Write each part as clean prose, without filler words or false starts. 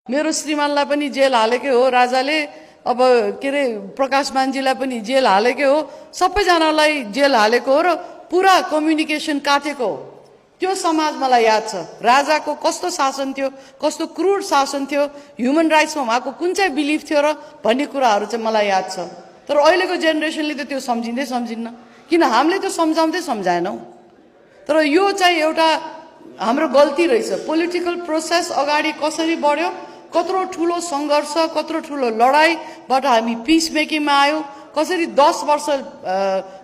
मेरो श्रीमानलाई पनि जेल हालेकै हो राजाले, अब के रे प्रकाश मान्जीलाई पनि जेल हालेकै हो, सबैजनालाई जेल हालेको हो र पुरा कम्युनिकेसन काटेको हो। त्यो समाज मलाई याद छ। राजाको कस्तो शासन थियो, कस्तो क्रूर शासन थियो, ह्युमन राइट्समा उहाँको कुन चाहिँ बिलिफ थियो र भन्ने कुराहरू चाहिँ मलाई याद छ। तर अहिलेको जेनेरेसनले त त्यो सम्झिन्न, किन हामीले त्यो सम्झाएनौँ। तर यो चाहिँ एउटा हाम्रो गल्ती रहेछ। पोलिटिकल प्रोसेस अगाडि कसरी बढ्यो, कत्रो ठुलो सङ्घर्ष, कत्रो ठुलो लडाईबाट हामी पिस मेकिङमा आयौँ, कसरी 10 वर्ष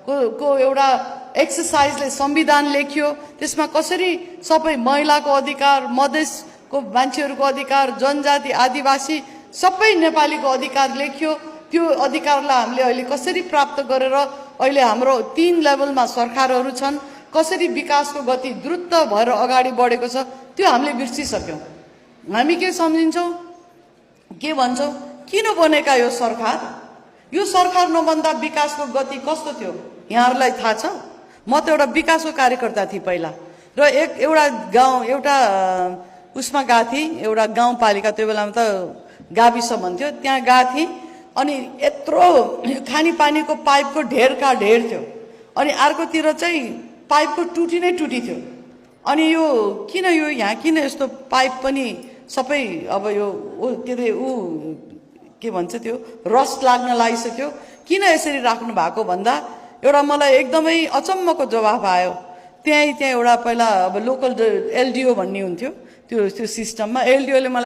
को एउटा एक्सर्साइजले संविधान लेखियो, त्यसमा कसरी सबै महिलाको अधिकार, मधेसको मान्छेहरूको अधिकार, जनजाति आदिवासी सबै नेपालीको अधिकार लेखियो। त्यो अधिकारलाई हामीले अहिले कसरी प्राप्त गरेर अहिले हाम्रो 3 लेभलमा सरकारहरू छन्, कसरी विकासको गति द्रुत भएर अगाडि बढेको छ, त्यो हामीले बिर्सिसक्यौँ। हामी के सम्झिन्छौँ, के भन्छौँ, किन बनेका यो सरकार? यो सरकार नबन्दा विकासको गति कस्तो थियो यहाँहरूलाई थाहा छ? म त एउटा विकासको कार्यकर्ता थिएँ पहिला, र एउटा गाउँ, एउटा उसमा गएको थिएँ, एउटा गाउँपालिका, त्यो बेलामा त गाविस भन्थ्यो, त्यहाँ गएको थिएँ। अनि यत्रो खानेपानीको पाइपको ढेरका ढेर थियो, अनि अर्कोतिर चाहिँ पाइपको टुटी नै टुटी थियो। अनि यो किन, यो यहाँ किन यस्तो पाइप पनि सबै अब यो के अरे के भन्छ त्यो रस्ट लाग्न लागिसक्यो, किन यसरी राख्नु भएको भन्दा एउटा मलाई एकदमै अचम्मको जवाफ आयो। त्यहाँ एउटा पहिला अब लोकल एलडिओ भन्ने हुन्थ्यो त्यो सिस्टममा, एलडिओले मलाई